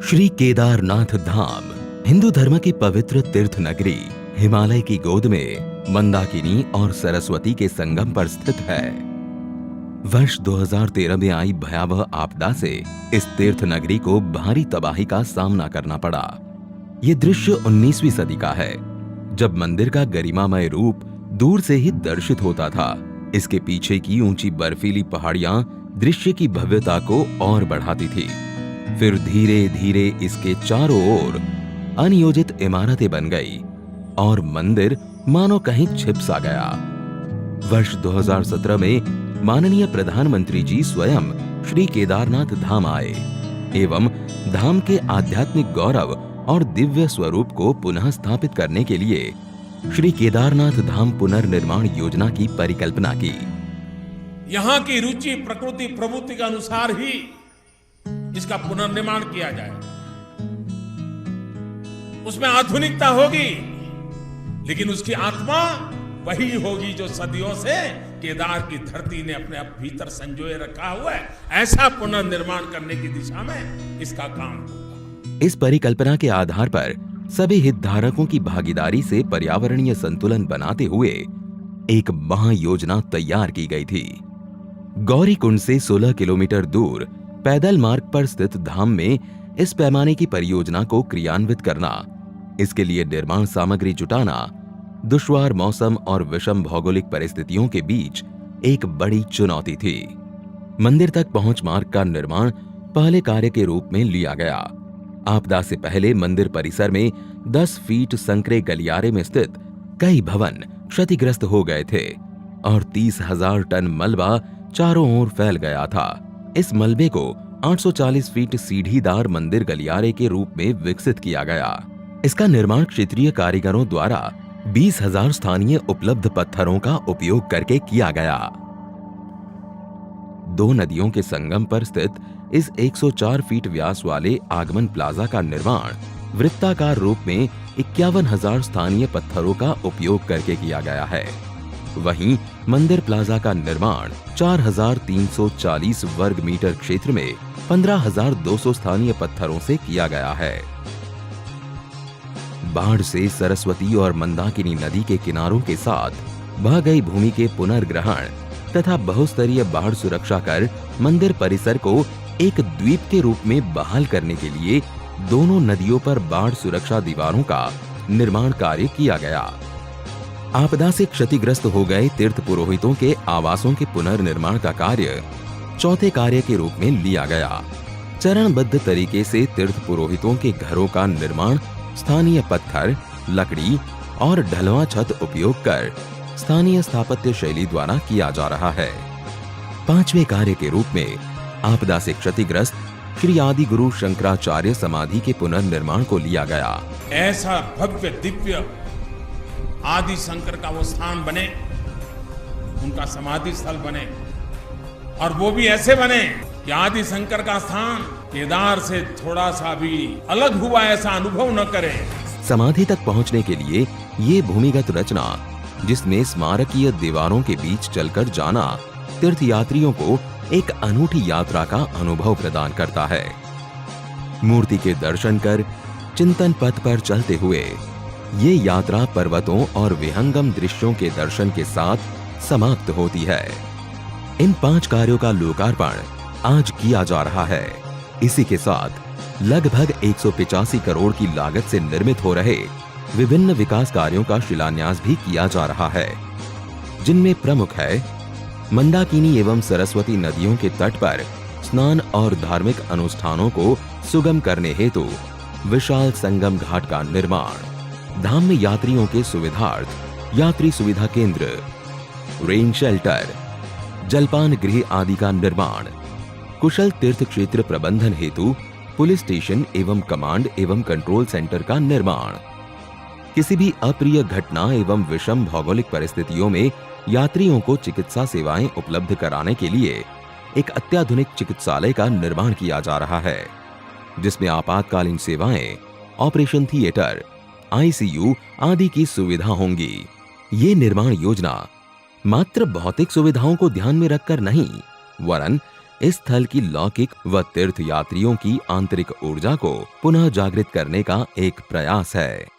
श्री केदारनाथ धाम हिंदू धर्म की पवित्र तीर्थ नगरी हिमालय की गोद में मंदाकिनी और सरस्वती के संगम पर स्थित है। वर्ष 2013 में आई भयावह आपदा से इस तीर्थ नगरी को भारी तबाही का सामना करना पड़ा। ये दृश्य 19वीं सदी का है, जब मंदिर का गरिमामय रूप दूर से ही दर्शित होता था। इसके पीछे की ऊंची बर्फीली पहाड़ियां दृश्य की भव्यता को और बढ़ाती थी। फिर धीरे धीरे इसके चारों ओर अनियोजित इमारतें बन गई और मंदिर मानो कहीं छिप सा गया। वर्ष 2017 में माननीय प्रधानमंत्री जी स्वयं श्री केदारनाथ धाम आए एवं धाम के आध्यात्मिक गौरव और दिव्य स्वरूप को पुनः स्थापित करने के लिए श्री केदारनाथ धाम पुनर्निर्माण योजना की परिकल्पना की। यहाँ की रुचि प्रकृति प्रवृत्ति के अनुसार ही इसका पुनर्निर्माण किया जाए। उसमें आधुनिकता होगी, लेकिन उसकी आत्मा वही होगी जो सदियों से केदार की धरती ने अपने भीतर संजोए रखा हुआ है। ऐसा पुनर्निर्माण करने की दिशा में इसका काम होगा। इस परिकल्पना के आधार पर सभी हितधारकों की भागीदारी से पर्यावरणीय संतुलन बनाते हुए एक महायोजना तैयार की गई थी। गौरीकुंड से 16 किलोमीटर दूर पैदल मार्ग पर स्थित धाम में इस पैमाने की परियोजना को क्रियान्वित करना, इसके लिए निर्माण सामग्री जुटाना, दुश्वार मौसम और विषम भौगोलिक परिस्थितियों के बीच एक बड़ी चुनौती थी। मंदिर तक पहुंच मार्ग का निर्माण पहले कार्य के रूप में लिया गया। आपदा से पहले मंदिर परिसर में 10 फीट संकरे गलियारे में स्थित कई भवन क्षतिग्रस्त हो गए थे और 30,000 टन मलबा चारों ओर फैल गया था। इस मलबे को 840 फीट सीढ़ीदार मंदिर गलियारे के रूप में विकसित किया गया। इसका निर्माण क्षेत्रीय कारीगरों द्वारा 20,000 स्थानीय उपलब्ध पत्थरों का उपयोग करके किया गया। 2 नदियों के संगम पर स्थित इस 104 फीट व्यास वाले आगमन प्लाजा का निर्माण वृत्ताकार रूप में 51,000 स्थानीय पत्थरों का उपयोग करके किया गया है। वहीं मंदिर प्लाजा का निर्माण 4,340 वर्ग मीटर क्षेत्र में 15,200 स्थानीय पत्थरों से किया गया है। बाढ़ से सरस्वती और मंदाकिनी नदी के किनारों के साथ बह गई भूमि के पुनर्ग्रहण तथा बहुस्तरीय बाढ़ सुरक्षा कर मंदिर परिसर को एक द्वीप के रूप में बहाल करने के लिए दोनों नदियों पर बाढ़ सुरक्षा दीवारों का निर्माण कार्य किया गया। आपदा से क्षतिग्रस्त हो गए तीर्थ पुरोहितों के आवासों के पुनर्निर्माण का कार्य चौथे कार्य के रूप में लिया गया। चरणबद्ध तरीके से तीर्थ पुरोहितों के घरों का निर्माण स्थानीय पत्थर, लकड़ी और ढलवां छत उपयोग कर स्थानीय स्थापत्य शैली द्वारा किया जा रहा है। 5वें कार्य के रूप में आपदा से क्षतिग्रस्त श्री आदि गुरु शंकराचार्य समाधि के पुनर्निर्माण को लिया गया। ऐसा भव्य दिव्य आदि शंकर का वो स्थान बने, उनका समाधि स्थल बने, और वो भी ऐसे बने कि आदि शंकर का स्थान केदार से थोड़ा सा भी अलग हुआ ऐसा अनुभव न करे। समाधि तक पहुंचने के लिए ये भूमिगत रचना, जिसमें स्मारकीय दीवारों के बीच चलकर जाना तीर्थयात्रियों को एक अनूठी यात्रा का अनुभव प्रदान करता है। मूर्ति के दर्शन कर चिंतन पथ पर चलते हुए ये यात्रा पर्वतों और विहंगम दृश्यों के दर्शन के साथ समाप्त होती है। इन 5 कार्यों का लोकार्पण आज किया जा रहा है। इसी के साथ लगभग 185 करोड़ की लागत से निर्मित हो रहे विभिन्न विकास कार्यों का शिलान्यास भी किया जा रहा है, जिनमें प्रमुख है मंदाकिनी एवं सरस्वती नदियों के तट पर स्नान और धार्मिक अनुष्ठानों को सुगम करने हेतु विशाल संगम घाट का निर्माण, धाम में यात्रियों के सुविधार्थ यात्री सुविधा केंद्र, रेन शेल्टर, जलपान गृह आदि का निर्माण, कुशल तीर्थ क्षेत्र प्रबंधन हेतु पुलिस स्टेशन एवं कमांड एवं कंट्रोल सेंटर का निर्माण, किसी भी अप्रिय घटना एवं विषम भौगोलिक परिस्थितियों में यात्रियों को चिकित्सा सेवाएं उपलब्ध कराने के लिए एक अत्याधुनिक चिकित्सालय का निर्माण किया जा रहा है, जिसमें आपातकालीन सेवाएं, ऑपरेशन थिएटर, आईसीयू आदि की सुविधा होंगी। ये निर्माण योजना मात्र भौतिक सुविधाओं को ध्यान में रखकर नहीं, वरन इस स्थल की लौकिक व तीर्थ यात्रियों की आंतरिक ऊर्जा को पुनः जागृत करने का एक प्रयास है।